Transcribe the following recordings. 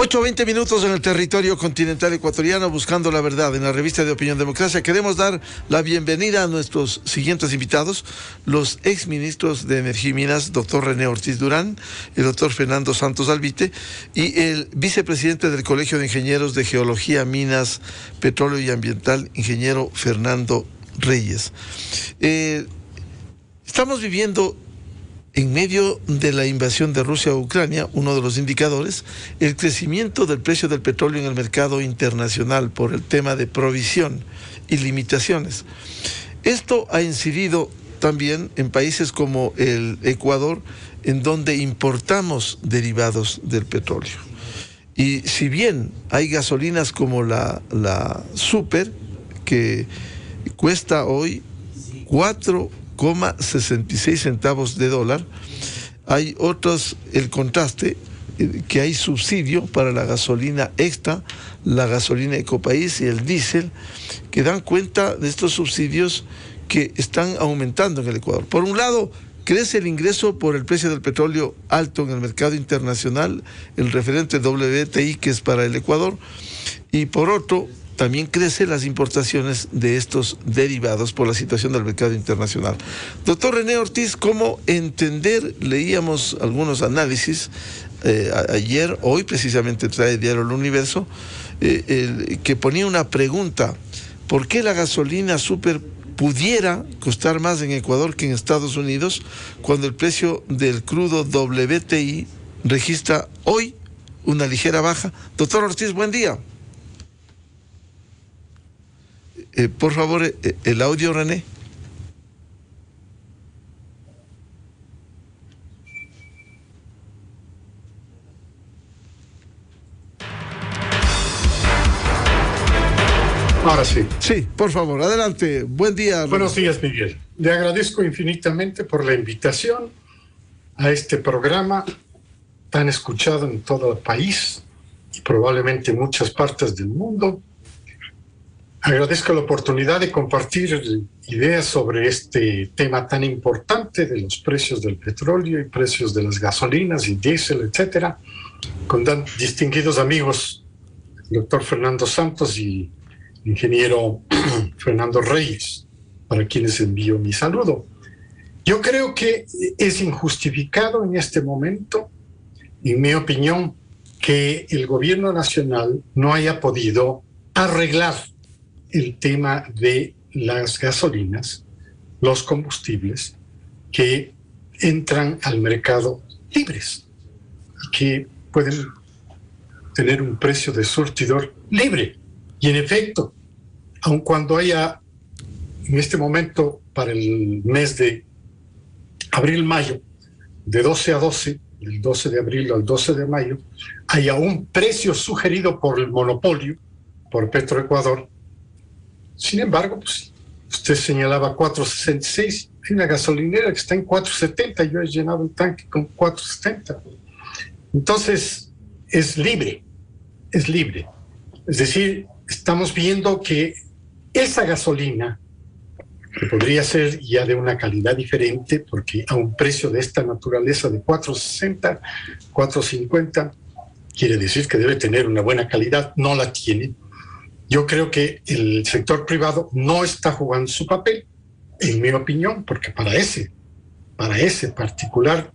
8:20 en el territorio continental ecuatoriano, buscando la verdad en la revista de Opinión Democracia. Queremos dar la bienvenida a nuestros siguientes invitados, los exministros de Energía y Minas, doctor René Ortiz Durán, el doctor Fernando Santos Albite, y el vicepresidente del Colegio de Ingenieros de Geología, Minas, Petróleo y Ambiental, ingeniero Fernando Reyes. Estamos viviendo, en medio de la invasión de Rusia a Ucrania, uno de los indicadores, el crecimiento del precio del petróleo en el mercado internacional por el tema de provisión y limitaciones. Esto ha incidido también en países como el Ecuador, en donde importamos derivados del petróleo. Y si bien hay gasolinas como la Super, que cuesta hoy 4,66 centavos de dólar, hay otros, el contraste, que hay subsidio para la gasolina extra, la gasolina Ecopaís y el diésel, que dan cuenta de estos subsidios que están aumentando en el Ecuador. Por un lado, crece el ingreso por el precio del petróleo alto en el mercado internacional, el referente WTI, que es para el Ecuador, y por otro, también crecen las importaciones de estos derivados por la situación del mercado internacional. Doctor René Ortiz, ¿cómo entender? Leíamos algunos análisis ayer, hoy precisamente trae Diario El Universo, que ponía una pregunta: ¿por qué la gasolina Super pudiera costar más en Ecuador que en Estados Unidos cuando el precio del crudo WTI registra hoy una ligera baja? Doctor Ortiz, buen día. Por favor, el audio, René. Ahora sí. Sí, por favor, adelante. Buen día, René. Buenos días, Miguel. Le agradezco infinitamente por la invitación a este programa tan escuchado en todo el país y probablemente en muchas partes del mundo. Agradezco la oportunidad de compartir ideas sobre este tema tan importante de los precios del petróleo y precios de las gasolinas y diésel, etcétera, con tan distinguidos amigos, el doctor Fernando Santos y el ingeniero Fernando Reyes, para quienes envío mi saludo. Yo creo que es injustificado en este momento, en mi opinión, que el gobierno nacional no haya podido arreglar el tema de las gasolinas, los combustibles que entran al mercado libres y que pueden tener un precio de surtidor libre. Y en efecto, aun cuando haya en este momento para el mes de abril-mayo, de 12 a 12, del 12 de abril al 12 de mayo, haya un precio sugerido por el monopolio, por Petroecuador. Sin embargo, pues, usted señalaba 4.66, hay una gasolinera que está en 4.70, yo he llenado el tanque con 4.70. Entonces, es libre, es libre. Es decir, estamos viendo que esa gasolina, que podría ser ya de una calidad diferente, porque a un precio de esta naturaleza de 4.60, 4.50, quiere decir que debe tener una buena calidad, no la tiene. Yo creo que el sector privado no está jugando su papel, en mi opinión, porque para ese particular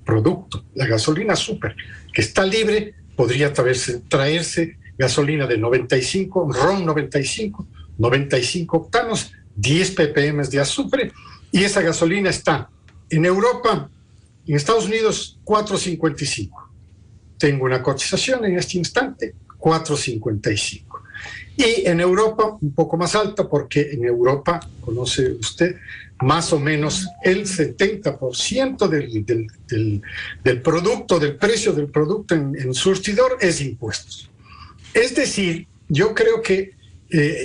producto, la gasolina Super, que está libre, podría traerse gasolina de 95, RON 95, 95 octanos, 10 ppm de azufre, y esa gasolina está en Europa, en Estados Unidos, 4.55. Tengo una cotización en este instante, 4.55. Y en Europa un poco más alta, porque en Europa, conoce usted, más o menos el 70% del producto, del precio del producto en surtidor es impuestos. Es decir, yo creo que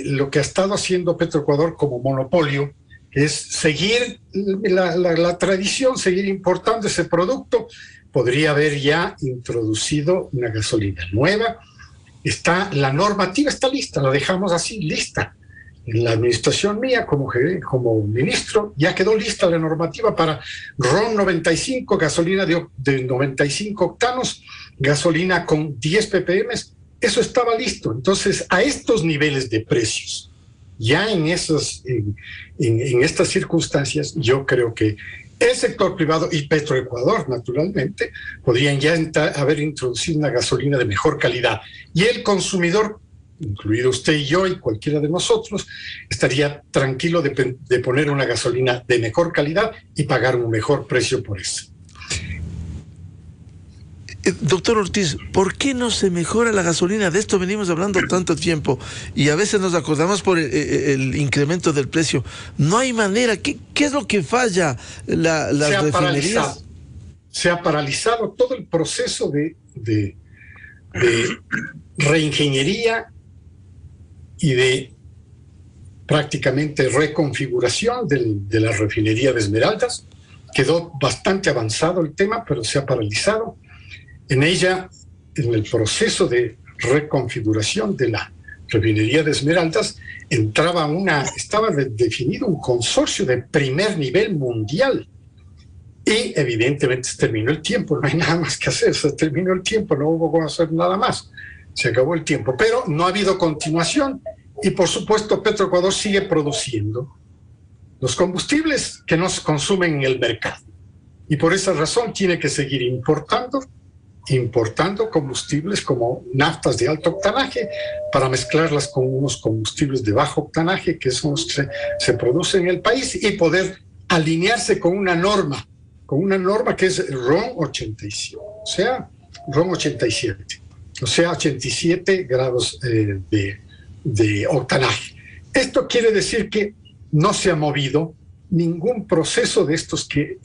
lo que ha estado haciendo Petroecuador como monopolio es seguir la tradición, seguir importando ese producto. Podría haber ya introducido una gasolina nueva. La normativa está lista, la dejamos así, lista. En la administración mía, como ministro, ya quedó lista la normativa para RON 95, gasolina de 95 octanos, gasolina con 10 ppm. Eso estaba listo. Entonces, a estos niveles de precios, ya en estas circunstancias, yo creo que el sector privado y Petroecuador, naturalmente, podrían ya haber introducido una gasolina de mejor calidad. Y el consumidor, incluido usted y yo y cualquiera de nosotros, estaría tranquilo de poner una gasolina de mejor calidad y pagar un mejor precio por eso. Doctor Ortiz, ¿por qué no se mejora la gasolina? De esto venimos hablando tanto tiempo y a veces nos acordamos por el incremento del precio. No hay manera. ¿Qué es lo que falla las refinerías? Se ha paralizado todo el proceso de reingeniería y de prácticamente reconfiguración de la refinería de Esmeraldas. Quedó bastante avanzado el tema, pero se ha paralizado. En ella, en el proceso de reconfiguración de la refinería de Esmeraldas, estaba definido un consorcio de primer nivel mundial. Y evidentemente se terminó el tiempo, no hay nada más que hacer, se terminó el tiempo, no hubo que hacer nada más, se acabó el tiempo. Pero no ha habido continuación y por supuesto Petroecuador sigue produciendo los combustibles que no se consumen en el mercado. Y por esa razón tiene que seguir importando combustibles como naftas de alto octanaje para mezclarlas con unos combustibles de bajo octanaje que son los que se producen en el país y poder alinearse con una norma que es RON 87, o sea, RON 87, o sea, 87 grados de octanaje. Esto quiere decir que no se ha movido ningún proceso de estos que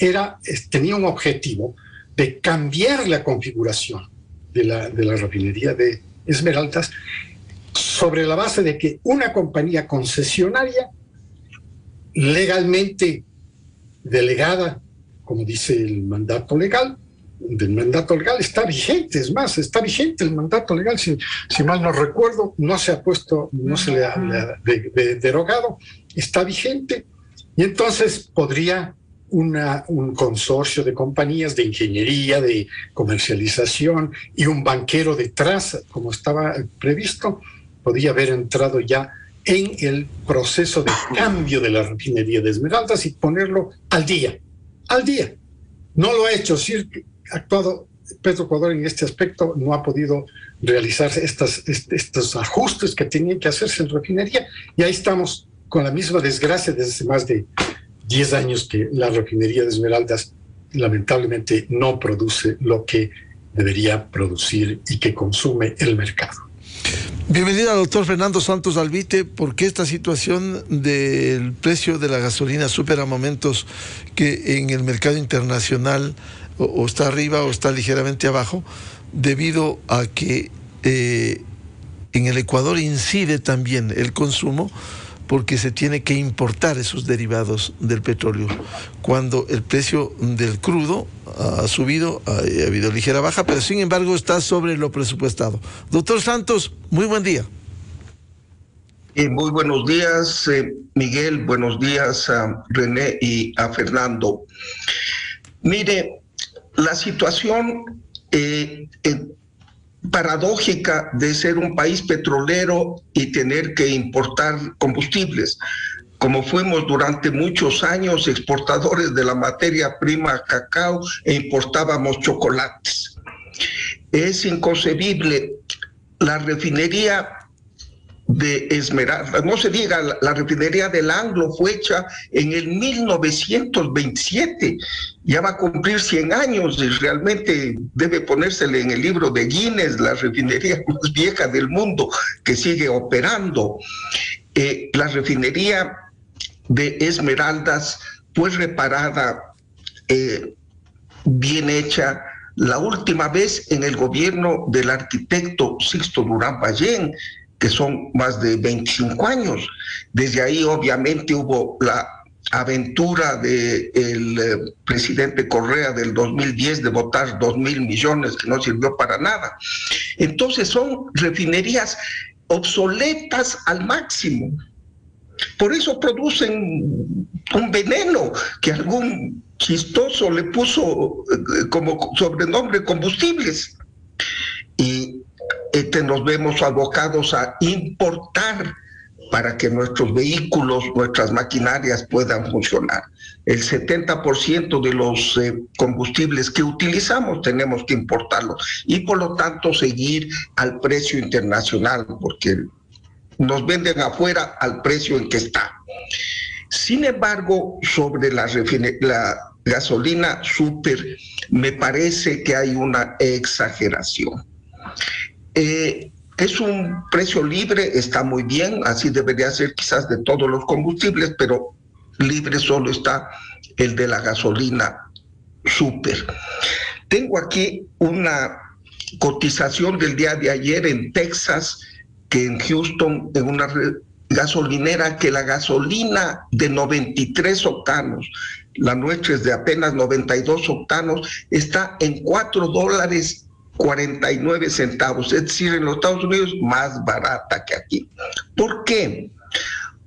tenía un objetivo de cambiar la configuración de la refinería de Esmeraldas sobre la base de que una compañía concesionaria legalmente delegada, como dice el mandato legal, está vigente. Es más, está vigente el mandato legal, si mal no recuerdo, no se le ha derogado, está vigente, y entonces podría un consorcio de compañías de ingeniería, de comercialización y un banquero detrás, como estaba previsto, podía haber entrado ya en el proceso de cambio de la refinería de Esmeraldas y ponerlo al día. No lo ha hecho, sí ha actuado Petroecuador en este aspecto, no ha podido realizar estos ajustes que tenían que hacerse en refinería, y ahí estamos con la misma desgracia desde hace más de 10 años que la refinería de Esmeraldas lamentablemente no produce lo que debería producir y que consume el mercado. Bienvenido al doctor Fernando Santos Alvite. ¿Por qué esta situación del precio de la gasolina supera momentos que en el mercado internacional o está arriba o está ligeramente abajo, debido a que en el Ecuador incide también el consumo, porque se tiene que importar esos derivados del petróleo? Cuando el precio del crudo ha subido, ha habido ligera baja, pero sin embargo está sobre lo presupuestado. Doctor Santos, muy buen día. Muy buenos días, Miguel, buenos días a René y a Fernando. Mire, la situación paradójica de ser un país petrolero y tener que importar combustibles, como fuimos durante muchos años exportadores de la materia prima cacao e importábamos chocolates. Es inconcebible. La refinería de Esmeraldas, no se diga, la refinería del Anglo fue hecha en el 1927, ya va a cumplir 100 años y realmente debe ponérsele en el libro de Guinness, la refinería más vieja del mundo que sigue operando. La refinería de Esmeraldas fue reparada, bien hecha, la última vez en el gobierno del arquitecto Sixto Durán Ballén, que son más de 25 años. Desde ahí obviamente hubo la aventura del presidente Correa del 2010 de votar 2.000 millones, que no sirvió para nada. Entonces son refinerías obsoletas al máximo. Por eso producen un veneno que algún chistoso le puso como sobrenombre combustibles. Y nos vemos abocados a importar para que nuestros vehículos, nuestras maquinarias puedan funcionar. El 70% de los combustibles que utilizamos tenemos que importarlos y por lo tanto seguir al precio internacional, porque nos venden afuera al precio en que está. Sin embargo, sobre la gasolina super, me parece que hay una exageración. Es un precio libre, está muy bien, así debería ser quizás de todos los combustibles, pero libre solo está el de la gasolina super. Tengo aquí una cotización del día de ayer en Texas, que en Houston, en una gasolinera, que la gasolina de 93 octanos, la nuestra es de apenas 92 octanos, está en $4.49, es decir, en los Estados Unidos más barata que aquí. ¿Por qué?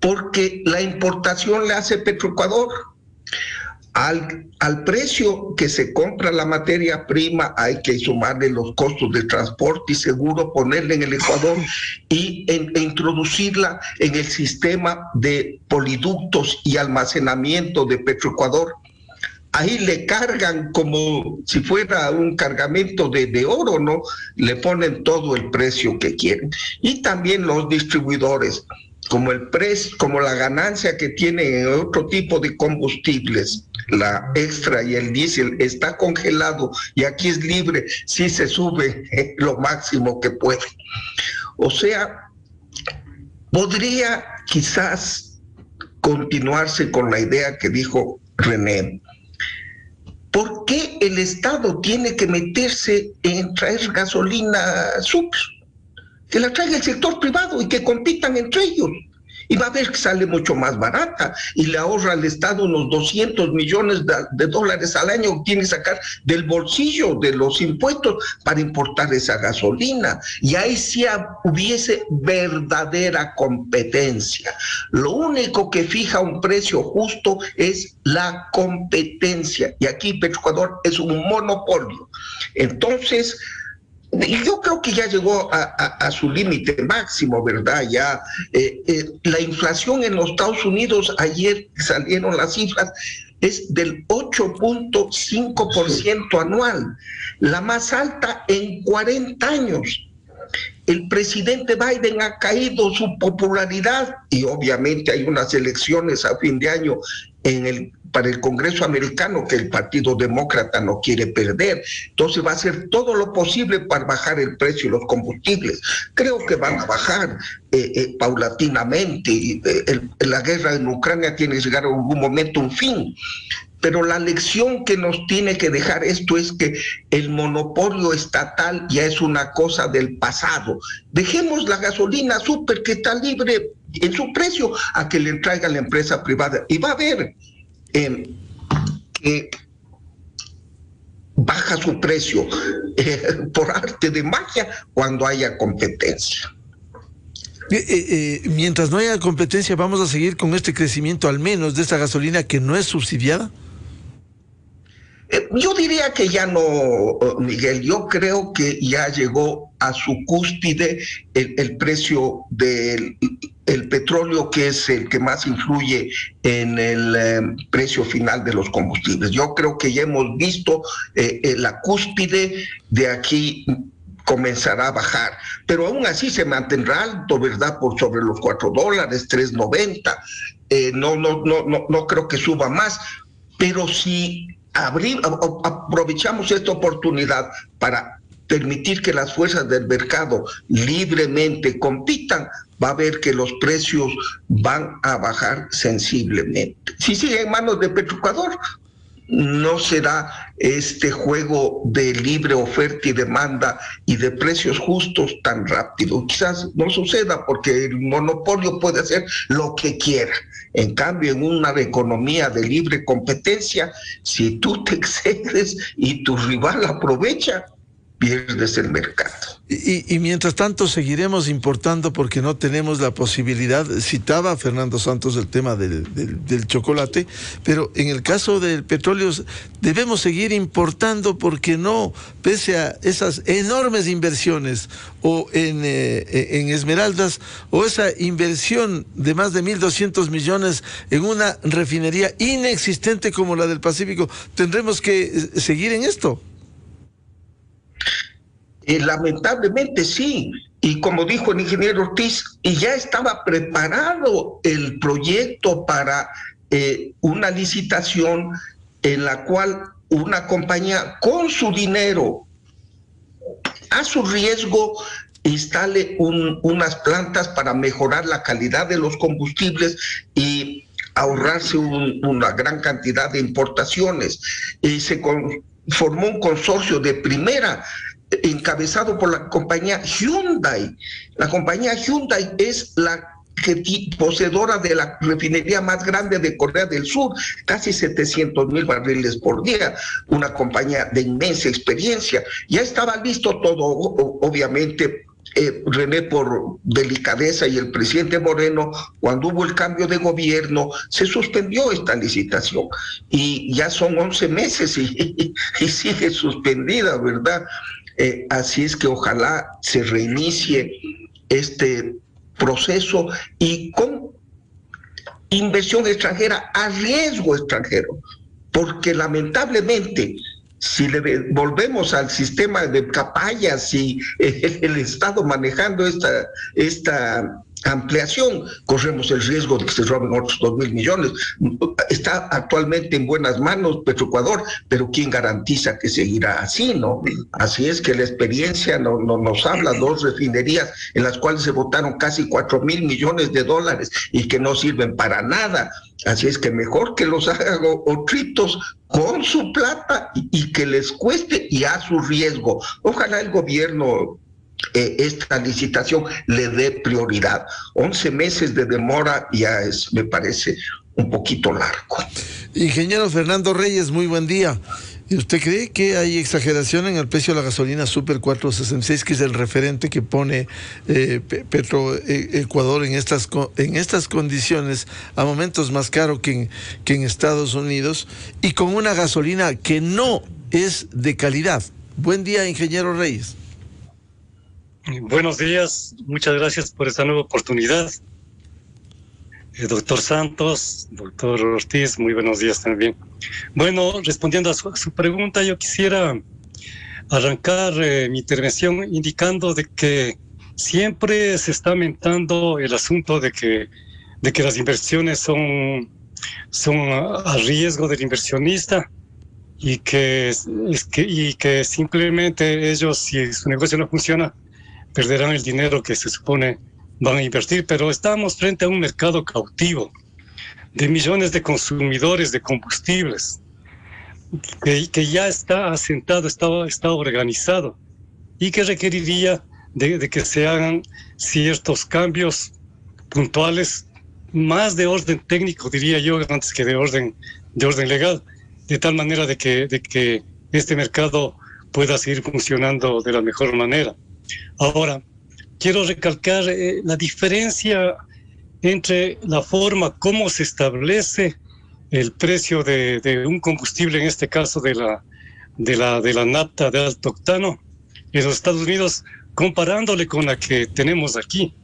Porque la importación le hace Petroecuador. Al precio que se compra la materia prima hay que sumarle los costos de transporte y seguro, ponerla en el Ecuador e introducirla en el sistema de poliductos y almacenamiento de Petroecuador. Ahí le cargan como si fuera un cargamento de oro, ¿no? Le ponen todo el precio que quieren. Y también los distribuidores, como la ganancia que tienen en otro tipo de combustibles, la extra y el diésel, está congelado y aquí es libre, sí se sube lo máximo que puede. O sea, podría quizás continuarse con la idea que dijo René. ¿Por qué el Estado tiene que meterse en traer gasolina super? Que la traiga el sector privado y que compitan entre ellos. Y va a ver que sale mucho más barata y le ahorra al Estado unos 200 millones de dólares al año que tiene que sacar del bolsillo de los impuestos para importar esa gasolina. Y ahí sí hubiese verdadera competencia. Lo único que fija un precio justo es la competencia. Y aquí Petroecuador es un monopolio. Entonces, yo creo que ya llegó a su límite máximo, ¿verdad? Ya la inflación en los Estados Unidos, ayer salieron las cifras, es del 8.5% anual, la más alta en 40 años. El presidente Biden ha caído su popularidad y obviamente hay unas elecciones a fin de año para el Congreso americano que el Partido Demócrata no quiere perder. Entonces va a hacer todo lo posible para bajar el precio de los combustibles. Creo que van a bajar paulatinamente. La guerra en Ucrania tiene que llegar a algún momento a un fin. Pero la lección que nos tiene que dejar esto es que el monopolio estatal ya es una cosa del pasado. Dejemos la gasolina super, que está libre en su precio, a que le traiga la empresa privada. Y va a ver que baja su precio por arte de magia cuando haya competencia. Mientras no haya competencia, ¿vamos a seguir con este crecimiento al menos de esta gasolina que no es subsidiada? Yo diría que ya no, Miguel. Yo creo que ya llegó a su cúspide el precio del petróleo, que es el que más influye en el precio final de los combustibles. Yo creo que ya hemos visto la cúspide. De aquí comenzará a bajar, pero aún así se mantendrá alto, ¿verdad? Por sobre los $4, $3.90. No creo que suba más, pero si aprovechamos esta oportunidad para permitir que las fuerzas del mercado libremente compitan, va a ver que los precios van a bajar sensiblemente. Si sigue en manos de Petroecuador, no será este juego de libre oferta y demanda y de precios justos tan rápido. Quizás no suceda porque el monopolio puede hacer lo que quiera. En cambio, en una economía de libre competencia, si tú te excedes y tu rival aprovecha, pierdes el mercado. Y mientras tanto seguiremos importando porque no tenemos la posibilidad. Citaba Fernando Santos el tema del chocolate, pero en el caso del petróleo debemos seguir importando porque no, pese a esas enormes inversiones o en Esmeraldas, o esa inversión de más de 1.200 millones en una refinería inexistente como la del Pacífico, tendremos que seguir en esto. Lamentablemente sí, y como dijo el ingeniero Ortiz, y ya estaba preparado el proyecto para una licitación en la cual una compañía con su dinero, a su riesgo, instale unas plantas para mejorar la calidad de los combustibles y ahorrarse una gran cantidad de importaciones. Se formó un consorcio de primera, encabezado por la compañía Hyundai. La compañía Hyundai es la poseedora de la refinería más grande de Corea del Sur, casi 700,000 barriles por día, una compañía de inmensa experiencia. Ya estaba listo todo, obviamente. René, por delicadeza, y el presidente Moreno, cuando hubo el cambio de gobierno, se suspendió esta licitación y ya son 11 meses y sigue suspendida, ¿verdad? Así es que ojalá se reinicie este proceso y con inversión extranjera a riesgo extranjero, porque lamentablemente si volvemos al sistema de capallas y el Estado manejando esta ampliación, corremos el riesgo de que se roben otros 2,000 millones. Está actualmente en buenas manos Petroecuador, pero ¿quién garantiza que seguirá así, no? Así es que la experiencia nos habla, 2 refinerías en las cuales se botaron casi 4,000 millones de dólares y que no sirven para nada. Así es que mejor que los hagan otritos con su plata y que les cueste y a su riesgo. Ojalá el gobierno esta licitación le dé prioridad. 11 meses de demora ya me parece un poquito largo. Ingeniero Fernando Reyes, muy buen día. ¿Y usted cree que hay exageración en el precio de la gasolina Super 466, que es el referente que pone Petroecuador en estas condiciones, a momentos más caro que en Estados Unidos, y con una gasolina que no es de calidad? Buen día, ingeniero Reyes. Buenos días, muchas gracias por esta nueva oportunidad. Doctor Santos, doctor Ortiz, muy buenos días también. Bueno, respondiendo a su pregunta, yo quisiera arrancar mi intervención indicando de que siempre se está aumentando el asunto de que las inversiones son a riesgo del inversionista y que simplemente ellos, si su negocio no funciona, perderán el dinero que se supone van a invertir, pero estamos frente a un mercado cautivo de millones de consumidores de combustibles que ya está asentado, está organizado y que requeriría de que se hagan ciertos cambios puntuales, más de orden técnico, diría yo, antes que de orden legal, de tal manera de que este mercado pueda seguir funcionando de la mejor manera. Ahora, quiero recalcar la diferencia entre la forma como se establece el precio de un combustible, en este caso de la nafta de alto octano en los Estados Unidos, comparándole con la que tenemos aquí.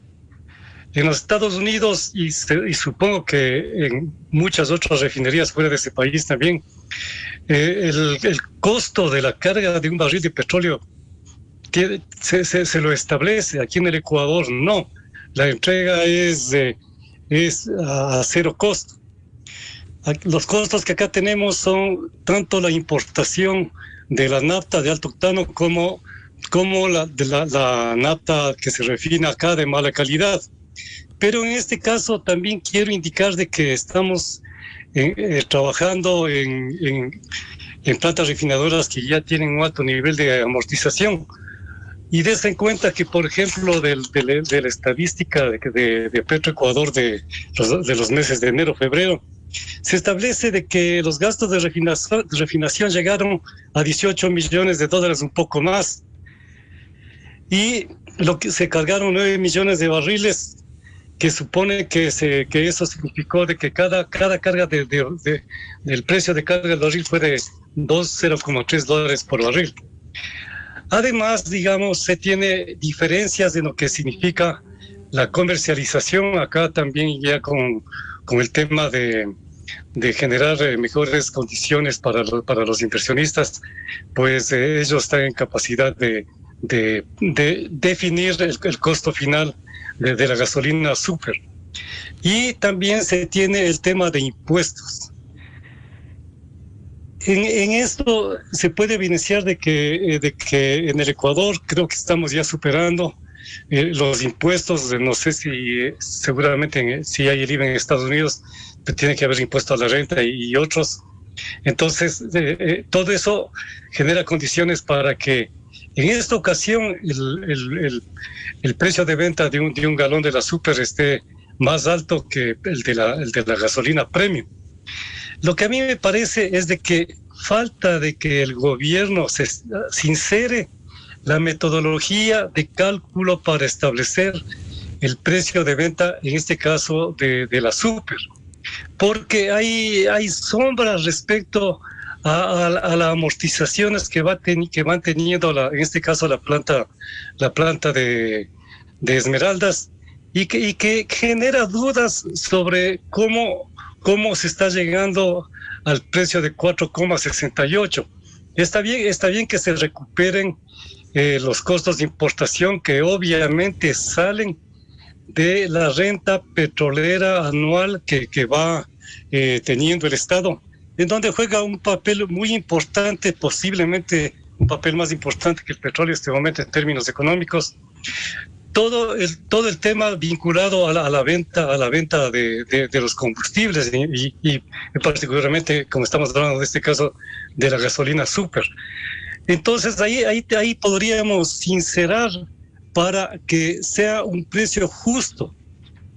En los Estados Unidos, y supongo que en muchas otras refinerías fuera de ese país también, el costo de la carga de un barril de petróleo se lo establece. Aquí en el Ecuador no, la entrega es a cero costo. Los costos que acá tenemos son tanto la importación de la nafta de alto octano como la nafta que se refina acá de mala calidad. Pero en este caso también quiero indicar de que estamos trabajando en plantas refinadoras que ya tienen un alto nivel de amortización. Y des en cuenta que, por ejemplo, de la estadística de Petroecuador de los meses de enero, febrero, se establece de que los gastos de refinación llegaron a $18 millones, un poco más. y lo que se cargaron 9 millones de barriles, que supone que eso significó de que cada carga del precio de carga del barril fue de $0.3 por barril. Además, digamos, se tiene diferencias en lo que significa la comercialización acá también, ya con el tema de generar mejores condiciones para los inversionistas, pues ellos están en capacidad de definir el costo final de la gasolina super. Y también se tiene el tema de impuestos. En esto se puede evidenciar de que en el Ecuador creo que estamos ya superando los impuestos. No sé si seguramente si hay el IVA en Estados Unidos, pero tiene que haber impuesto a la renta y otros. Entonces, todo eso genera condiciones para que en esta ocasión el precio de venta de un galón de la super esté más alto que el de la gasolina premium. Lo que a mí me parece es de que falta de que el gobierno se sincere la metodología de cálculo para establecer el precio de venta, en este caso de la super, porque hay sombras respecto a las amortizaciones que van teniendo en este caso la planta de Esmeraldas, y que genera dudas sobre cómo se está llegando al precio de 4,68. Está bien que se recuperen los costos de importación que obviamente salen de la renta petrolera anual que va teniendo el Estado, en donde juega un papel muy importante, posiblemente un papel más importante que el petróleo en este momento en términos económicos. Todo el tema vinculado a la venta de los combustibles y particularmente, como estamos hablando de este caso, de la gasolina super. Entonces ahí podríamos sincerar para que sea un precio justo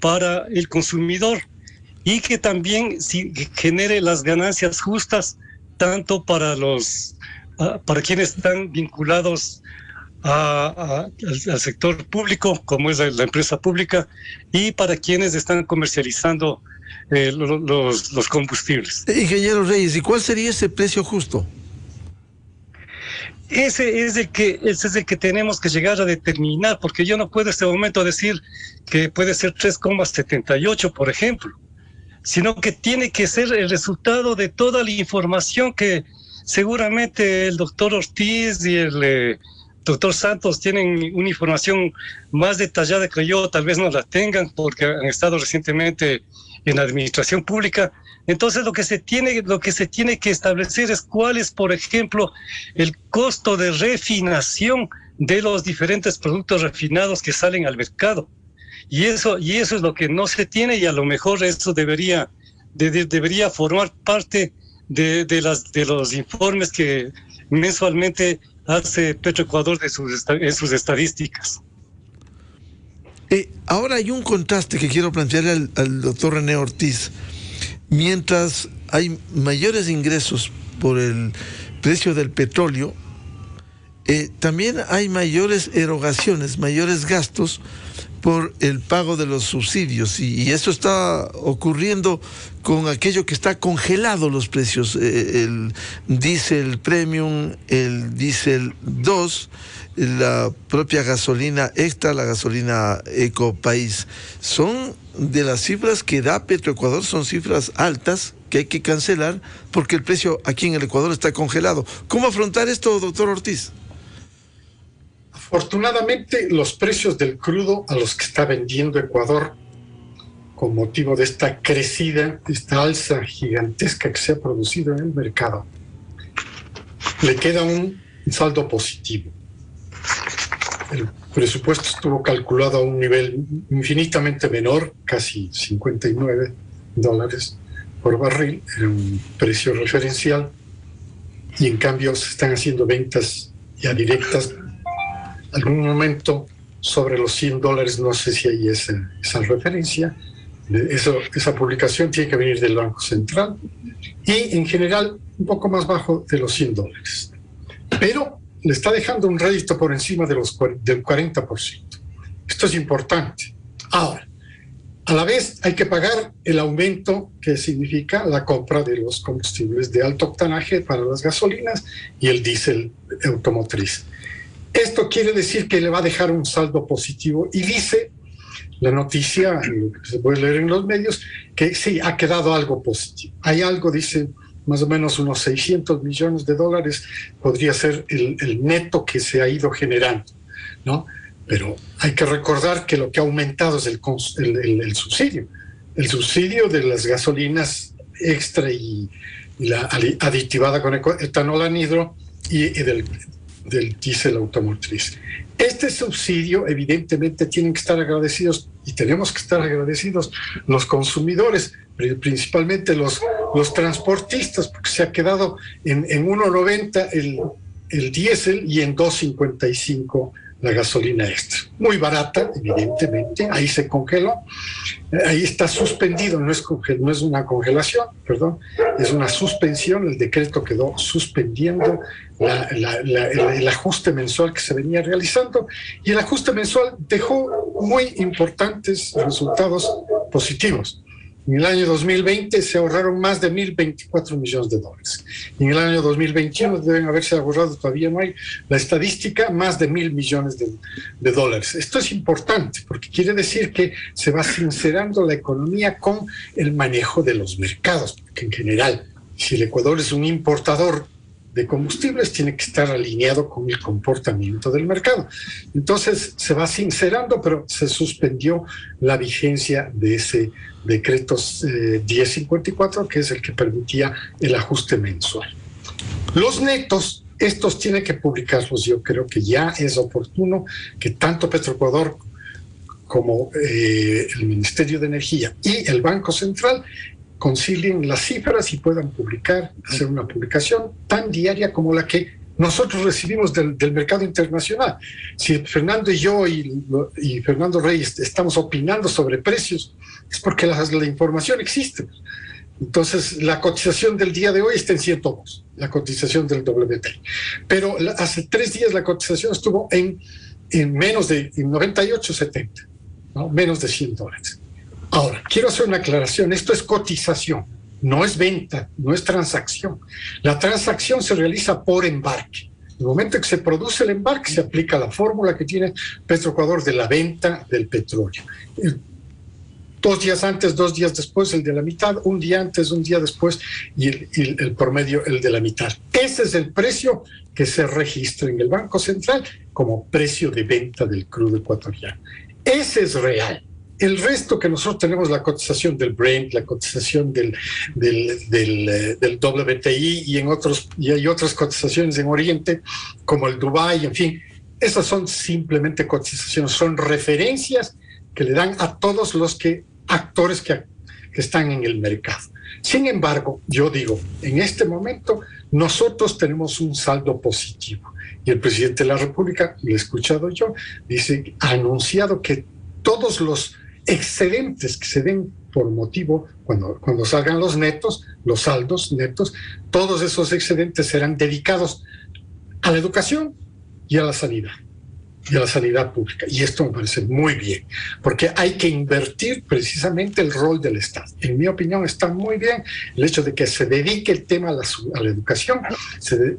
para el consumidor y que también genere las ganancias justas tanto para quienes están vinculados al sector público, como es la empresa pública, y para quienes están comercializando los combustibles. Ingeniero Reyes, ¿y cuál sería ese precio justo? Ese es el que tenemos que llegar a determinar, porque yo no puedo en este momento decir que puede ser 3,78, por ejemplo, sino que tiene que ser el resultado de toda la información que seguramente el doctor Ortiz y el doctor Santos tienen una información más detallada que yo, tal vez no la tengan porque han estado recientemente en la administración pública. Entonces lo que se tiene que establecer es cuál es, por ejemplo, el costo de refinación de los diferentes productos refinados que salen al mercado. Y eso es lo que no se tiene, y a lo mejor eso debería formar parte de los informes que mensualmente hace Petroecuador en sus estadísticas. Ahora hay un contraste que quiero plantearle al doctor René Ortiz. Mientras hay mayores ingresos por el precio del petróleo, también hay mayores erogaciones, mayores gastos por el pago de los subsidios, y eso está ocurriendo con aquello que está congelado los precios, el diésel premium, el diésel 2, la propia gasolina extra, la gasolina Ecopaís. Son de las cifras que da Petroecuador, son cifras altas que hay que cancelar porque el precio aquí en el Ecuador está congelado. ¿Cómo afrontar esto, doctor Ortiz? Afortunadamente, los precios del crudo a los que está vendiendo Ecuador, con motivo de esta crecida, esta alza gigantesca que se ha producido en el mercado, le queda un saldo positivo. El presupuesto estuvo calculado a un nivel infinitamente menor, casi $59 por barril, era un precio referencial, y en cambio se están haciendo ventas ya directas. Algún momento sobre los $100, no sé si hay esa referencia. Esa publicación tiene que venir del Banco Central y en general un poco más bajo de los $100. Pero le está dejando un rédito por encima del 40%. Esto es importante. Ahora, a la vez hay que pagar el aumento que significa la compra de los combustibles de alto octanaje para las gasolinas y el diésel automotriz. Esto quiere decir que le va a dejar un saldo positivo y dice la noticia, lo que se puede leer en los medios, que sí, ha quedado algo positivo. Hay algo, dice, más o menos unos $600 millones podría ser el neto que se ha ido generando, ¿no? Pero hay que recordar que lo que ha aumentado es el subsidio. El subsidio de las gasolinas extra y la aditivada con etanol anhidro y del diésel automotriz. Este subsidio, evidentemente, tienen que estar agradecidos y tenemos que estar agradecidos los consumidores, principalmente los transportistas, porque se ha quedado en 1.90 el diésel y en 2.55 la gasolina extra. Muy barata, evidentemente, ahí se congeló, ahí está suspendido, no es una congelación, perdón, es una suspensión, el decreto quedó suspendiendo el ajuste mensual que se venía realizando y el ajuste mensual dejó muy importantes resultados positivos. En el año 2020 se ahorraron más de $1.024 millones. Y en el año 2021 deben haberse ahorrado, todavía no hay la estadística, más de $1.000 millones. Esto es importante porque quiere decir que se va sincerando la economía con el manejo de los mercados, porque en general, si el Ecuador es un importador de combustibles, tiene que estar alineado con el comportamiento del mercado. Entonces se va sincerando, pero se suspendió la vigencia de ese decreto 1054, que es el que permitía el ajuste mensual. Los netos, estos tienen que publicarlos. Yo creo que ya es oportuno que tanto Petroecuador como el Ministerio de Energía y el Banco Central concilien las cifras y puedan hacer una publicación tan diaria como la que nosotros recibimos del mercado internacional. Si Fernando y yo y Fernando Reyes estamos opinando sobre precios, es porque la información existe. Entonces, la cotización del día de hoy está en 102, la cotización del WTI. Pero hace 3 días la cotización estuvo en menos de 98.70, ¿no? Menos de $100. Ahora, quiero hacer una aclaración. Esto es cotización, no es venta, no es transacción. La transacción se realiza por embarque. En el momento en que se produce el embarque, se aplica la fórmula que tiene Petroecuador de la venta del petróleo. 2 días antes, 2 días después, el de la mitad, 1 día antes, 1 día después, y el promedio, el de la mitad. Ese es el precio que se registra en el Banco Central como precio de venta del crudo ecuatoriano. Ese es real. El resto que nosotros tenemos, la cotización del Brent, la cotización del WTI y hay otras cotizaciones en Oriente, como el Dubái, en fin, esas son simplemente cotizaciones, son referencias que le dan a todos los actores que están en el mercado. Sin embargo, yo digo, en este momento nosotros tenemos un saldo positivo y el presidente de la República, lo he escuchado yo, ha anunciado que todos los excedentes que se den por motivo, cuando salgan los netos, los saldos netos, todos esos excedentes serán dedicados a la educación y a la sanidad pública. Y esto me parece muy bien, porque hay que invertir precisamente el rol del Estado. En mi opinión está muy bien el hecho de que se dedique el tema a la educación,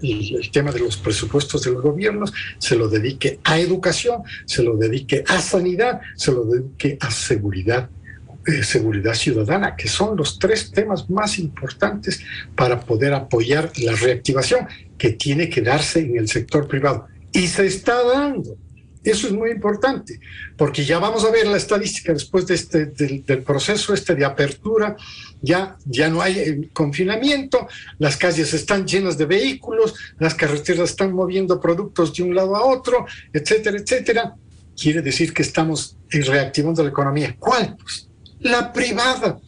el tema de los presupuestos de los gobiernos, se lo dedique a educación, se lo dedique a sanidad, se lo dedique a seguridad ciudadana, que son los 3 temas más importantes para poder apoyar la reactivación que tiene que darse en el sector privado. Y se está dando. Eso es muy importante, porque ya vamos a ver la estadística después de del proceso de apertura, ya no hay confinamiento, las calles están llenas de vehículos, las carreteras están moviendo productos de un lado a otro, etcétera, etcétera. Quiere decir que estamos reactivando la economía. ¿Cuál? Pues la privada,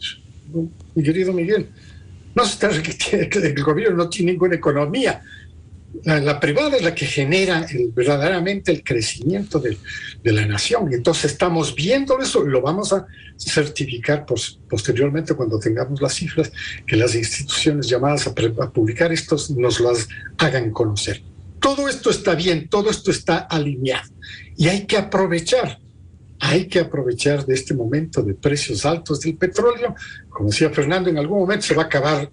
mi querido Miguel. No se está el gobierno no tiene ninguna economía. La privada es la que genera verdaderamente el crecimiento de la nación. Y entonces estamos viendo eso y lo vamos a certificar posteriormente cuando tengamos las cifras, que las instituciones llamadas a publicar estos nos las hagan conocer. Todo esto está bien, todo esto está alineado y hay que aprovechar de este momento de precios altos del petróleo. Como decía Fernando, en algún momento se va a acabar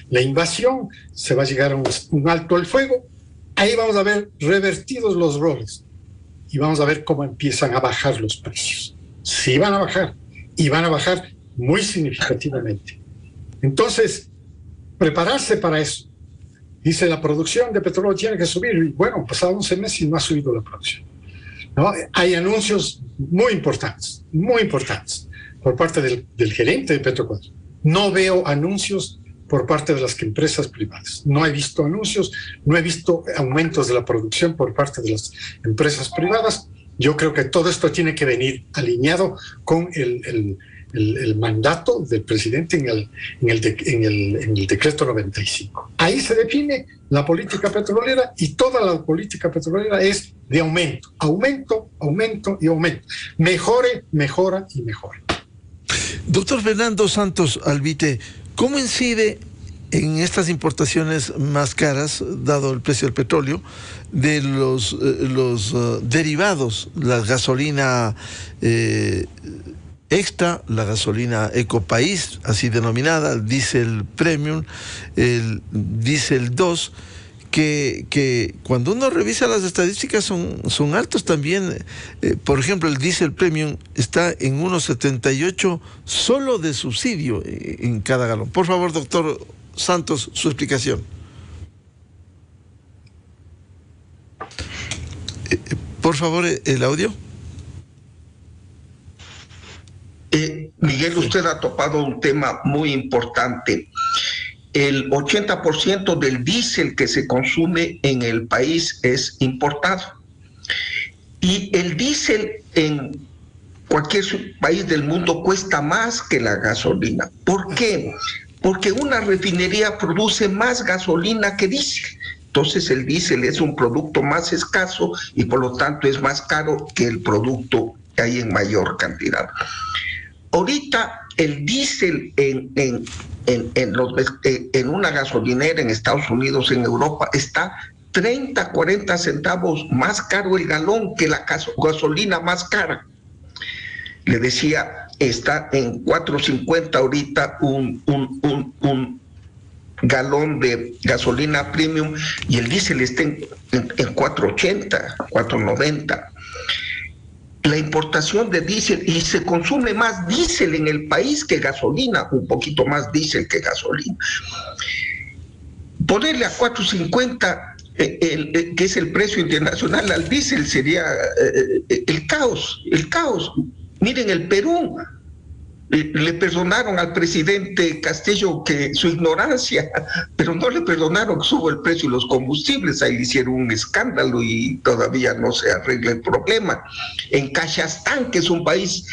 la invasión, se va a llegar a un alto el fuego. Ahí vamos a ver revertidos los roles y vamos a ver cómo empiezan a bajar los precios. Sí van a bajar y van a bajar muy significativamente. Entonces, prepararse para eso. Dice, la producción de petróleo tiene que subir. Y bueno, pasado 11 meses y no ha subido la producción, ¿no? Hay anuncios muy importantes por parte del gerente de Petroecuador. No veo anuncios por parte de las empresas privadas. No he visto anuncios, no he visto aumentos de la producción por parte de las empresas privadas. Yo creo que todo esto tiene que venir alineado con el mandato del presidente en el decreto 95. Ahí se define la política petrolera y toda la política petrolera es de aumento, aumento, aumento y aumento. Mejore, mejora y mejora. Doctor Fernando Santos Alvite, ¿cómo incide en estas importaciones más caras, dado el precio del petróleo, de los derivados, la gasolina extra, la gasolina Ecopaís, así denominada, el diésel premium, el diésel 2, que cuando uno revisa las estadísticas son altos también? Por ejemplo, el diésel premium está en 1,78 solo de subsidio en cada galón. Por favor, doctor Santos, su explicación. Por favor, el audio. Miguel, usted ha topado un tema muy importante. El 80% del diésel que se consume en el país es importado. Y el diésel en cualquier país del mundo cuesta más que la gasolina. ¿Por qué? Porque una refinería produce más gasolina que diésel. Entonces el diésel es un producto más escaso y por lo tanto es más caro que el producto que hay en mayor cantidad. Ahorita el diésel en una gasolinera en Estados Unidos, en Europa, está 30, 40 centavos más caro el galón que la gasolina más cara. Le decía, está en 4.50 ahorita un galón de gasolina premium y el diésel está en 4.80, 4.90. La importación de diésel, y se consume más diésel en el país que gasolina, un poquito más diésel que gasolina. Ponerle a 4.50, que es el precio internacional al diésel, sería el caos. Miren, el Perú, le perdonaron al presidente Castillo que su ignorancia, pero no le perdonaron que suba el precio de los combustibles. Ahí le hicieron un escándalo y todavía no se arregla el problema. En Kazajstán, que es un país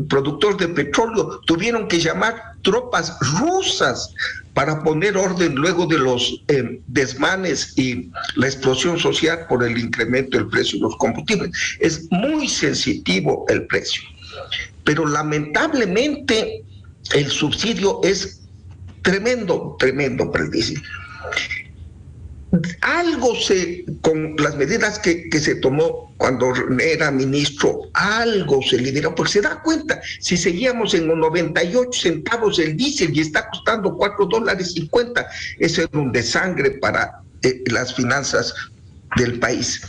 productor de petróleo, tuvieron que llamar tropas rusas para poner orden luego de los desmanes y la explosión social por el incremento del precio de los combustibles. Es muy sensitivo el precio. Pero lamentablemente el subsidio es tremendo para el diésel. Algo con las medidas que se tomó cuando era ministro, algo se lideró, porque se da cuenta, si seguíamos en los 98 centavos el diésel y está costando $4.50, eso era un desangre para las finanzas del país.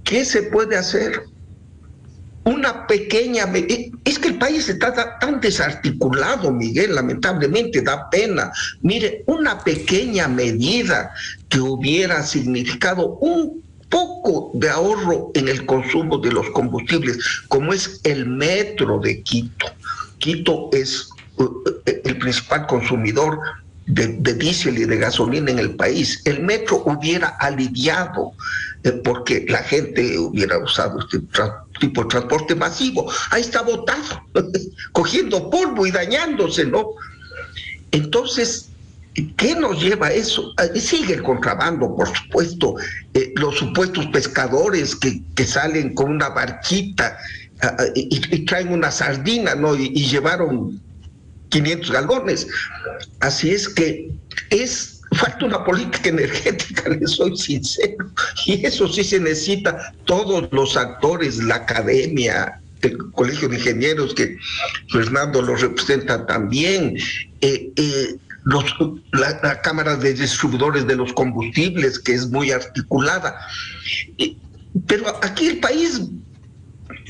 ¿Qué se puede hacer? Una pequeña, es que el país está tan desarticulado, Miguel, lamentablemente, da pena. Mire, una pequeña medida que hubiera significado un poco de ahorro en el consumo de los combustibles, como es el metro de Quito. Quito es el principal consumidor de diésel y de gasolina en el país. El metro hubiera aliviado porque la gente hubiera usado este tipo de transporte masivo. Ahí está botado, cogiendo polvo y dañándose, ¿no? Entonces, ¿qué nos lleva a eso? Sigue el contrabando, por supuesto. Los supuestos pescadores que salen con una barquita y traen una sardina, ¿no? Y llevaron 500 galones. Así es que es falta una política energética, les soy sincero, y eso sí se necesita todos los actores, la academia, el Colegio de Ingenieros, que Fernando lo representa también, la Cámara de Distribuidores de los Combustibles, que es muy articulada. Pero aquí el país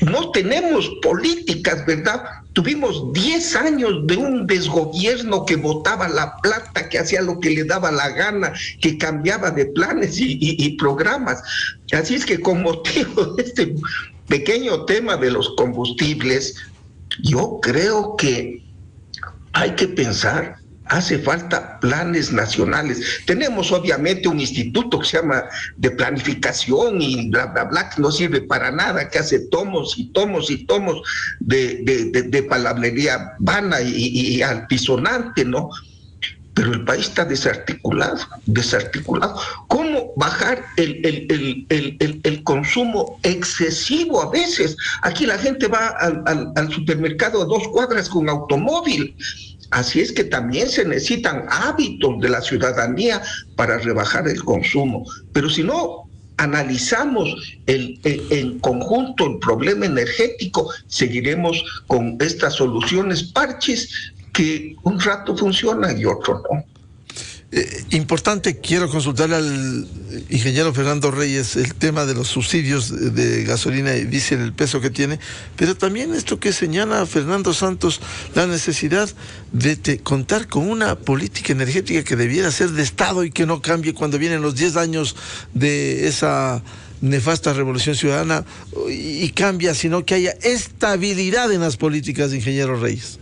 no tenemos políticas, ¿verdad? Tuvimos 10 años de un desgobierno que botaba la plata, que hacía lo que le daba la gana, que cambiaba de planes y programas. Así es que con motivo de este pequeño tema de los combustibles, yo creo que hay que pensar, hace falta planes nacionales. Tenemos obviamente un instituto que se llama de planificación y bla, bla, bla, que no sirve para nada, que hace tomos y tomos y tomos de palabrería vana y altisonante, ¿no? Pero el país está desarticulado. ¿Cómo bajar el consumo excesivo a veces? Aquí la gente va al supermercado a 2 cuadras con automóvil. Así es que también se necesitan hábitos de la ciudadanía para rebajar el consumo. Pero si no analizamos en conjunto el problema energético, seguiremos con estas soluciones parches que un rato funcionan y otro no. Importante, quiero consultarle al ingeniero Fernando Reyes el tema de los subsidios de gasolina y diésel, el peso que tiene, pero también esto que señala Fernando Santos, la necesidad de contar con una política energética que debiera ser de Estado y que no cambie cuando vienen los 10 años de esa nefasta revolución ciudadana y cambia, sino que haya estabilidad en las políticas, ingeniero Reyes.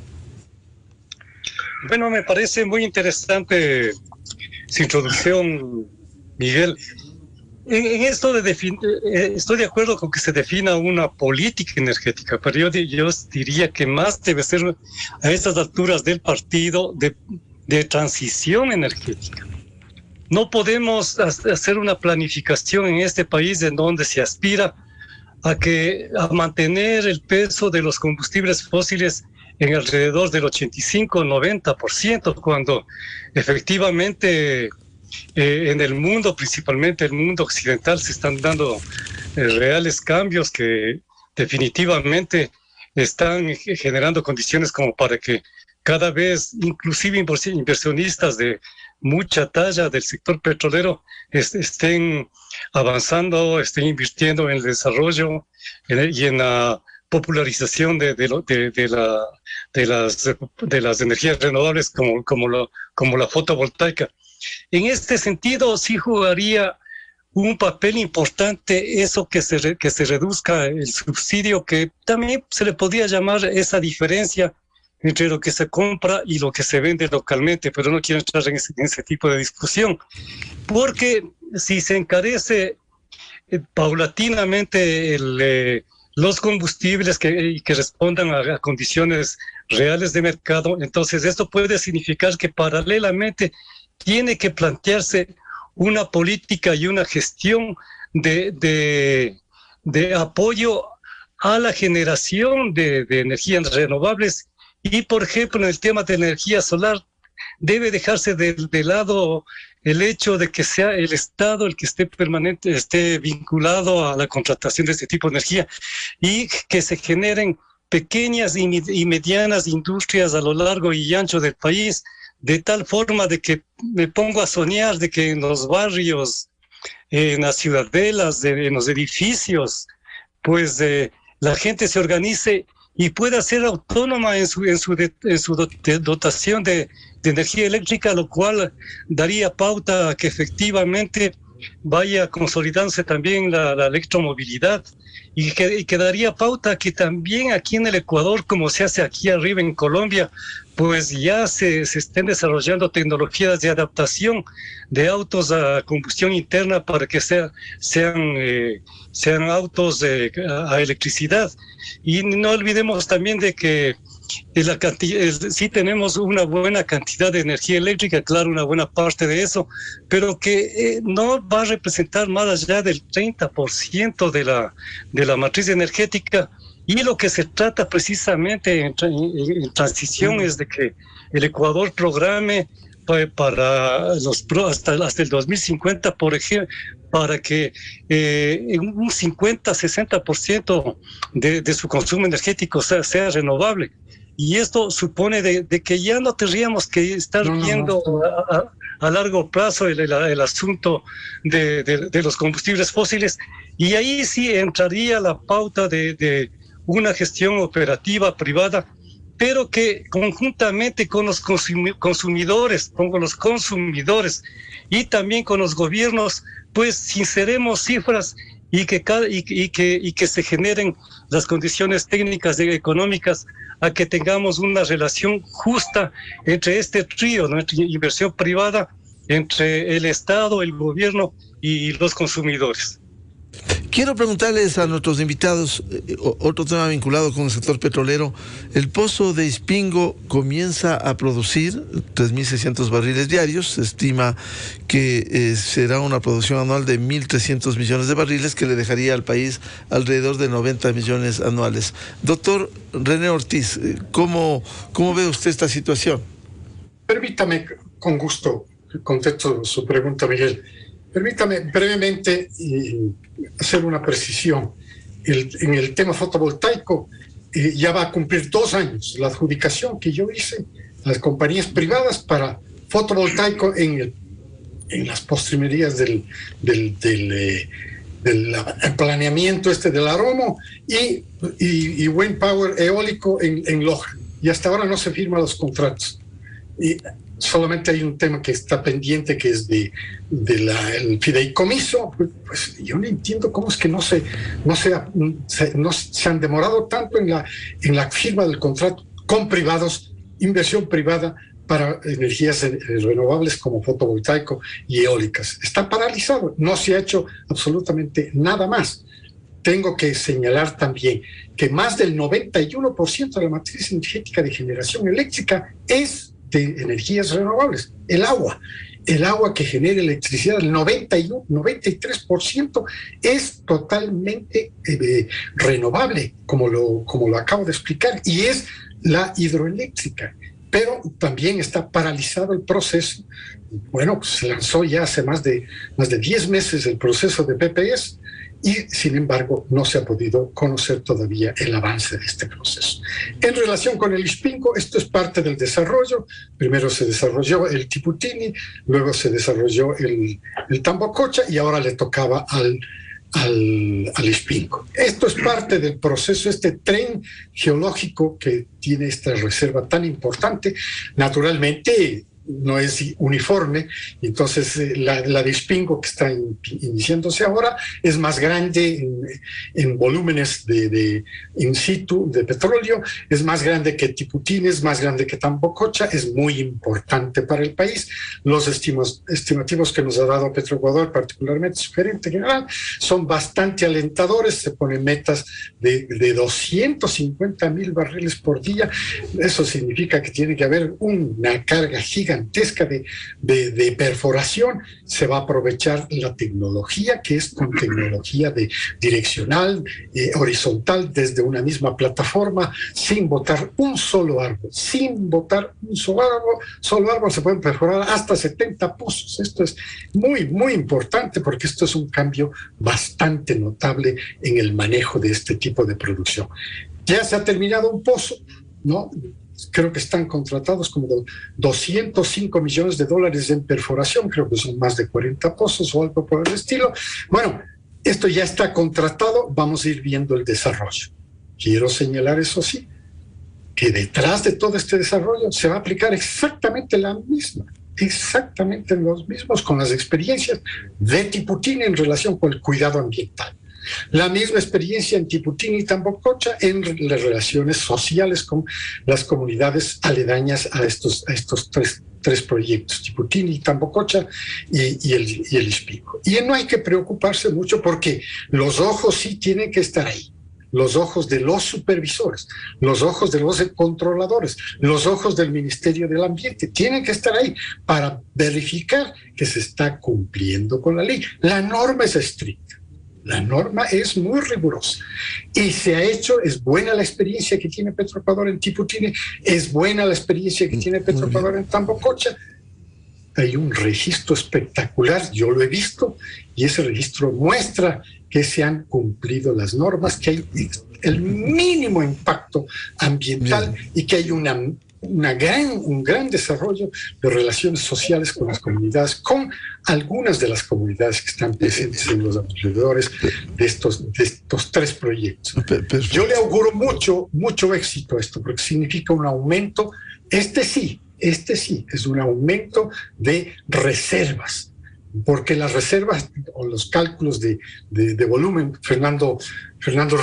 Bueno, me parece muy interesante su introducción, Miguel. En esto estoy de acuerdo con que se defina una política energética, pero yo diría que más debe ser a estas alturas del partido de transición energética. No podemos hacer una planificación en este país en donde se aspira a mantener el peso de los combustibles fósiles en alrededor del 85-90%, cuando efectivamente en el mundo, principalmente el mundo occidental, se están dando reales cambios que definitivamente están generando condiciones como para que cada vez, inclusive inversionistas de mucha talla del sector petrolero, estén avanzando, estén invirtiendo en el desarrollo y en la popularización de las energías renovables como la fotovoltaica. En este sentido, sí jugaría un papel importante eso que se reduzca el subsidio, que también se le podría llamar esa diferencia entre lo que se compra y lo que se vende localmente, pero no quiero entrar en ese tipo de discusión, porque si se encarece paulatinamente los combustibles que respondan a condiciones reales de mercado, entonces esto puede significar que paralelamente tiene que plantearse una política y una gestión de apoyo a la generación de energías renovables y, por ejemplo, en el tema de energía solar, debe dejarse de lado el hecho de que sea el Estado el que esté vinculado a la contratación de este tipo de energía y que se generen pequeñas y medianas industrias a lo largo y ancho del país, de tal forma de que me pongo a soñar de que en los barrios, en las ciudadelas, en los edificios, pues la gente se organice y pueda ser autónoma en su dotación de energía eléctrica, lo cual daría pauta a que efectivamente vaya consolidándose también la electromovilidad y que daría pauta a que también aquí en el Ecuador, como se hace aquí arriba en Colombia, pues ya se estén desarrollando tecnologías de adaptación de autos a combustión interna para que sean autos a electricidad. Y no olvidemos también de que sí tenemos una buena cantidad de energía eléctrica, claro, una buena parte de eso, pero que no va a representar más allá del 30% de la matriz energética. Y lo que se trata precisamente en transición es de que el Ecuador programe para hasta el 2050, por ejemplo, para que un 50-60% de su consumo energético sea renovable. Y esto supone de que ya no tendríamos que estar viendo a largo plazo el asunto de los combustibles fósiles. Y ahí sí entraría la pauta de una gestión operativa privada, pero que conjuntamente con los consumidores y también con los gobiernos, pues sinceremos cifras y que se generen las condiciones técnicas y económicas a que tengamos una relación justa entre este trío, ¿no? Entre inversión privada, entre el Estado, el gobierno y los consumidores. Quiero preguntarles a nuestros invitados otro tema vinculado con el sector petrolero. El pozo de Ispingo comienza a producir 3.600 barriles diarios. Se estima que será una producción anual de 1.300 millones de barriles, que le dejaría al país alrededor de 90 millones anuales. Doctor René Ortiz, ¿cómo ve usted esta situación? Permítame, con gusto, contesto su pregunta, Miguel. Permítame brevemente hacer una precisión. En el tema fotovoltaico ya va a cumplir 2 años la adjudicación que yo hice a las compañías privadas para fotovoltaico en las postrimerías del planeamiento del Aromo y Wind Power eólico en Loja. Y hasta ahora no se firman los contratos. Y solamente hay un tema que está pendiente, que es el fideicomiso. Pues yo no entiendo cómo es que no se han demorado tanto en la firma del contrato con privados, inversión privada para energías renovables como fotovoltaico y eólicas. Está paralizado, no se ha hecho absolutamente nada más. Tengo que señalar también que más del 91% de la matriz energética de generación eléctrica es de energías renovables. El agua que genera electricidad, el 93% es totalmente renovable, como lo acabo de explicar, y es la hidroeléctrica. Pero también está paralizado el proceso. Bueno, pues se lanzó ya hace más de 10 meses el proceso de PPS, y sin embargo no se ha podido conocer todavía el avance de este proceso. En relación con el Ispingo, esto es parte del desarrollo. Primero se desarrolló el Tiputini, luego se desarrolló el Tambococha, y ahora le tocaba al Ispingo. Esto es parte del proceso, este tren geológico que tiene esta reserva tan importante. Naturalmente no es uniforme, entonces la de Ispingo, que está iniciándose ahora, es más grande en volúmenes de in situ de petróleo, es más grande que Tiputini, es más grande que Tambococha, es muy importante para el país. Los estimativos que nos ha dado Petroecuador, particularmente su gerente general, son bastante alentadores. Se ponen metas de 250,000 barriles por día. Eso significa que tiene que haber una carga gigantesca de perforación. Se va a aprovechar la tecnología, que es con tecnología direccional, horizontal, desde una misma plataforma, sin botar un solo árbol. Sin botar un solo árbol se pueden perforar hasta 70 pozos. Esto es muy, muy importante, porque esto es un cambio bastante notable en el manejo de este tipo de producción. Ya se ha terminado un pozo, ¿no? Creo que están contratados como $205 millones en perforación. Creo que son más de 40 pozos o algo por el estilo. Bueno, esto ya está contratado. Vamos a ir viendo el desarrollo. Quiero señalar, eso sí, que detrás de todo este desarrollo se va a aplicar exactamente los mismos, con las experiencias de Tiputini en relación con el cuidado ambiental. La misma experiencia en Tiputini y Tambococha en las relaciones sociales con las comunidades aledañas a estos tres proyectos, Tiputini, Tambococha y el Ispingo. Y no hay que preocuparse mucho, porque los ojos sí tienen que estar ahí. Los ojos de los supervisores, los ojos de los controladores, los ojos del Ministerio del Ambiente tienen que estar ahí para verificar que se está cumpliendo con la ley. La norma es estricta. La norma es muy rigurosa y se ha hecho. Es buena la experiencia que tiene Petroecuador en Tiputini, es buena la experiencia que tiene Petroecuador en Tambococha. hay un registro espectacular, yo lo he visto, y ese registro muestra que se han cumplido las normas, que hay el mínimo impacto ambiental y que hay un gran desarrollo de relaciones sociales con las comunidades, con algunas de las comunidades que están presentes en los alrededores de estos 3 proyectos. Yo le auguro mucho éxito a esto, porque significa un aumento, este sí, es un aumento de reservas, porque las reservas o los cálculos de volumen, Fernando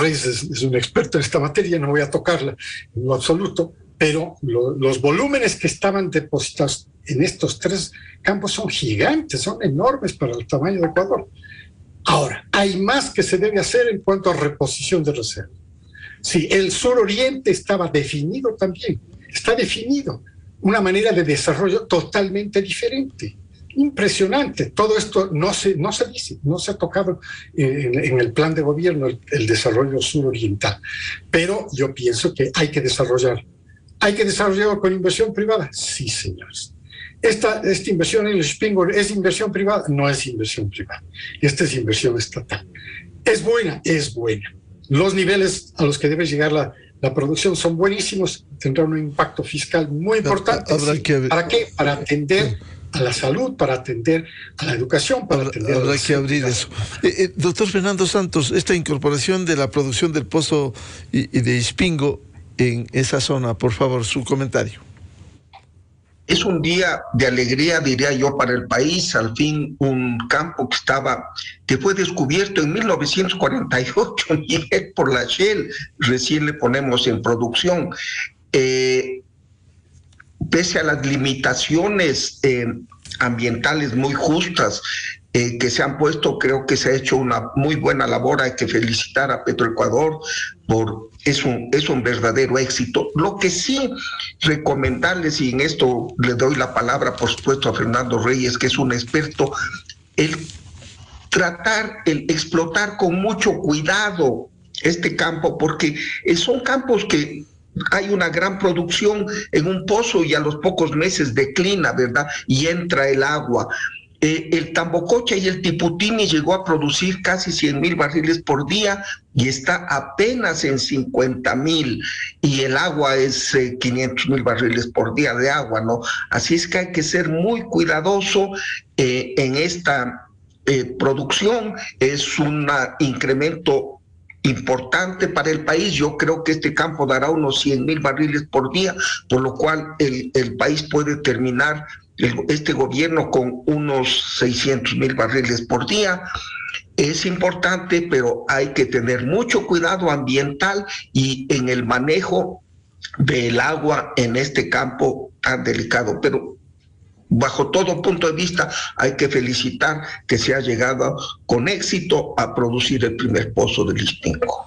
Reyes es un experto en esta materia, no voy a tocarla en lo absoluto, pero los volúmenes que estaban depositados en estos 3 campos son gigantes, son enormes para el tamaño de Ecuador. Ahora, hay más que se debe hacer en cuanto a reposición de reservas. Sí, el suroriente estaba definido también, está definido, una manera de desarrollo totalmente diferente. Impresionante. Todo esto no se dice, no se ha tocado en el plan de gobierno el desarrollo suroriental. Pero yo pienso que hay que desarrollar. ¿Hay que desarrollarlo con inversión privada? Sí, señores. Esta inversión en el Ispingo es inversión privada, no es inversión privada. Esta es inversión estatal. ¿Es buena? Es buena. Los niveles a los que debe llegar la producción son buenísimos, tendrá un impacto fiscal muy importante. ¿Para qué? Para atender a la salud, para atender a la educación, habrá que abrir eso. Doctor Fernando Santos, esta incorporación de la producción del pozo y de Ispingo en esa zona, por favor, su comentario. Es un día de alegría, diría yo, para el país. Al fin, un campo que fue descubierto en 1948, Miguel, por la Shell, recién le ponemos en producción. Pese a las limitaciones ambientales muy justas que se han puesto, creo que se ha hecho una muy buena labor. Hay que felicitar a Petroecuador es un verdadero éxito. Lo que sí recomendarles, y en esto le doy la palabra, por supuesto, a Fernando Reyes, que es un experto, el explotar con mucho cuidado este campo, porque son campos que hay una gran producción en un pozo y a los pocos meses declina, ¿verdad? Y entra el agua. El Tambococha y el Tiputini llegó a producir casi 100,000 barriles por día y está apenas en 50,000, y el agua es 500,000 barriles por día de agua, ¿no? Así es que hay que ser muy cuidadoso en esta producción. Es un incremento importante para el país. Yo creo que este campo dará unos 100,000 barriles por día, por lo cual el país puede terminar este gobierno con unos 600,000 barriles por día. Es importante, pero hay que tener mucho cuidado ambiental y en el manejo del agua en este campo tan delicado. Pero bajo todo punto de vista hay que felicitar que se ha llegado con éxito a producir el primer pozo del Ispingo.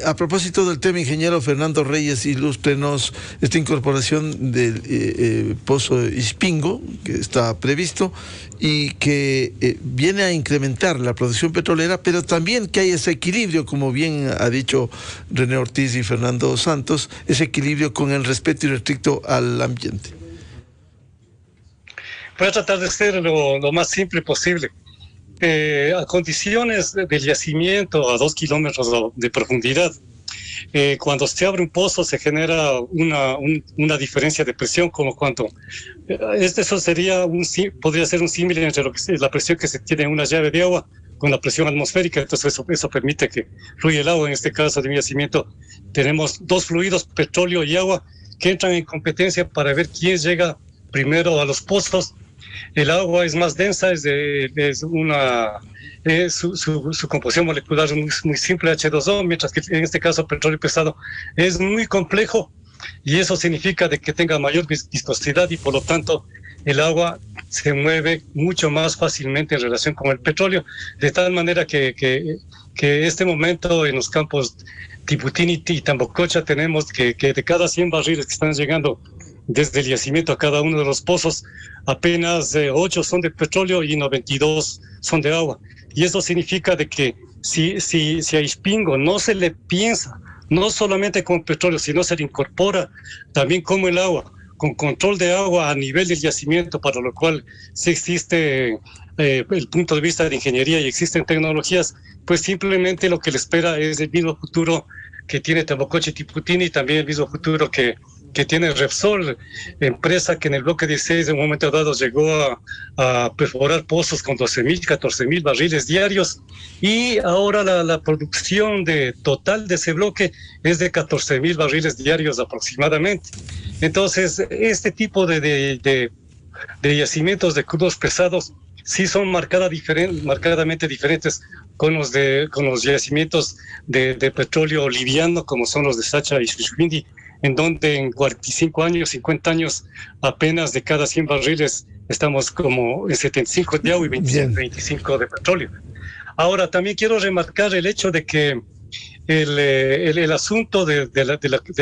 A propósito del tema, ingeniero Fernando Reyes, ilústrenos esta incorporación del pozo Ispingo, que está previsto y que viene a incrementar la producción petrolera, pero también que hay ese equilibrio, como bien ha dicho René Ortiz y Fernando Santos, ese equilibrio con el respeto irrestricto al ambiente. Voy a tratar de ser lo más simple posible. A condiciones del yacimiento a 2 kilómetros de profundidad, cuando se abre un pozo se genera una diferencia de presión, como cuánto. Eso podría ser un símil entre la presión que se tiene en una llave de agua con la presión atmosférica. Entonces eso permite que fluya el agua. En este caso de un yacimiento tenemos 2 fluidos, petróleo y agua, que entran en competencia para ver quién llega primero a los pozos. El agua es más densa, su composición molecular es muy simple, H2O, mientras que en este caso el petróleo pesado es muy complejo, y eso significa de que tenga mayor viscosidad y por lo tanto el agua se mueve mucho más fácilmente en relación con el petróleo, de tal manera que este momento en los campos Tiputini y Tambococha tenemos que de cada 100 barriles que están llegando desde el yacimiento a cada uno de los pozos, apenas 8 son de petróleo y 92 son de agua. Y eso significa de que si a Ispingo no se le piensa, no solamente como petróleo, sino se le incorpora también como el agua, con control de agua a nivel del yacimiento, para lo cual sí existe el punto de vista de ingeniería y existen tecnologías, pues simplemente lo que le espera es el mismo futuro que tiene Tebocoche Tiputini y también el mismo futuro que tiene Repsol, empresa que en el bloque 16 en un momento dado llegó a perforar pozos con 12.000, 14.000 barriles diarios, y ahora la producción total de ese bloque es de 14.000 barriles diarios aproximadamente. Entonces, este tipo de yacimientos de crudos pesados sí son marcadamente diferentes con los yacimientos de petróleo liviano, como son los de Sacha y Shushbindi, en donde en 45 años, 50 años, apenas de cada 100 barriles estamos como en 75 de agua y 25 de petróleo. Ahora, también quiero remarcar el hecho de que el asunto de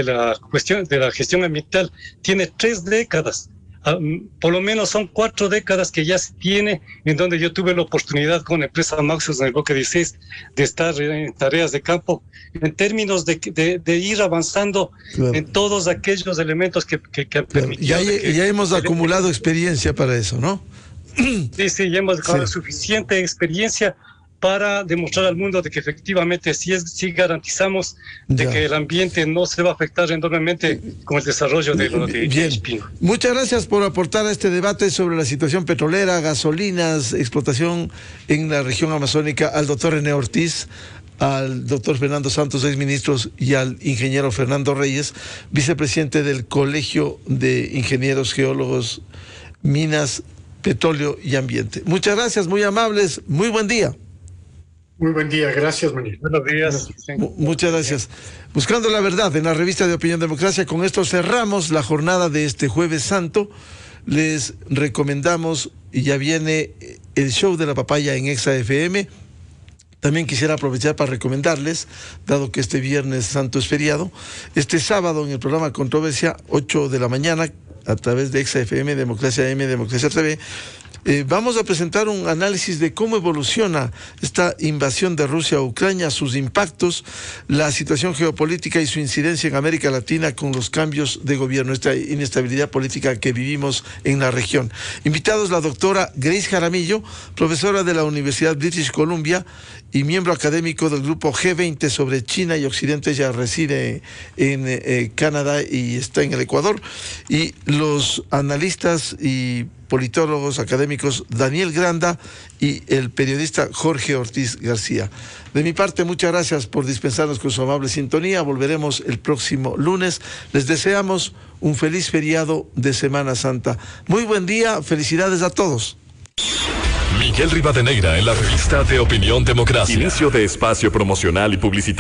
la cuestión de la gestión ambiental tiene 3 décadas. Por lo menos son 4 décadas que ya se tiene, en donde yo tuve la oportunidad con la empresa Maxus en el bloque 16 de estar en tareas de campo, en términos de ir avanzando en todos aquellos elementos que han permitido. Ya hemos acumulado experiencia para eso, ¿no? Sí, ya hemos suficiente experiencia para demostrar al mundo de que efectivamente sí garantizamos de que el ambiente no se va a afectar enormemente con el desarrollo de lo de Chipingo. Muchas gracias por aportar a este debate sobre la situación petrolera, gasolinas, explotación en la región amazónica, al doctor René Ortiz, al doctor Fernando Santos, exministro, y al ingeniero Fernando Reyes, vicepresidente del Colegio de Ingenieros Geólogos, Minas, Petróleo y Ambiente. Muchas gracias, muy amables, muy buen día. Muy buen día, gracias, Manuel. Buenos días. Muchas gracias. Buscando la verdad en la revista de Opinión Democracia, con esto cerramos la jornada de este Jueves Santo. Les recomendamos, y ya viene el show de la papaya en Exa FM. También quisiera aprovechar para recomendarles, dado que este Viernes Santo es feriado, este sábado en el programa Controversia, 8 de la mañana, a través de Exa FM, Democracia M, Democracia TV, vamos a presentar un análisis de cómo evoluciona esta invasión de Rusia a Ucrania, sus impactos, la situación geopolítica y su incidencia en América Latina con los cambios de gobierno, esta inestabilidad política que vivimos en la región. Invitados la doctora Grace Jaramillo, profesora de la Universidad British Columbia y miembro académico del grupo G20 sobre China y Occidente. Ella reside en Canadá y está en el Ecuador. Y los analistas y politólogos académicos Daniel Granda y el periodista Jorge Ortiz García. De mi parte, muchas gracias por dispensarnos con su amable sintonía. Volveremos el próximo lunes. Les deseamos un feliz feriado de Semana Santa. Muy buen día, felicidades a todos. Miguel Rivadeneira en la revista de Opinión Democracia. Inicio de espacio promocional y publicitario.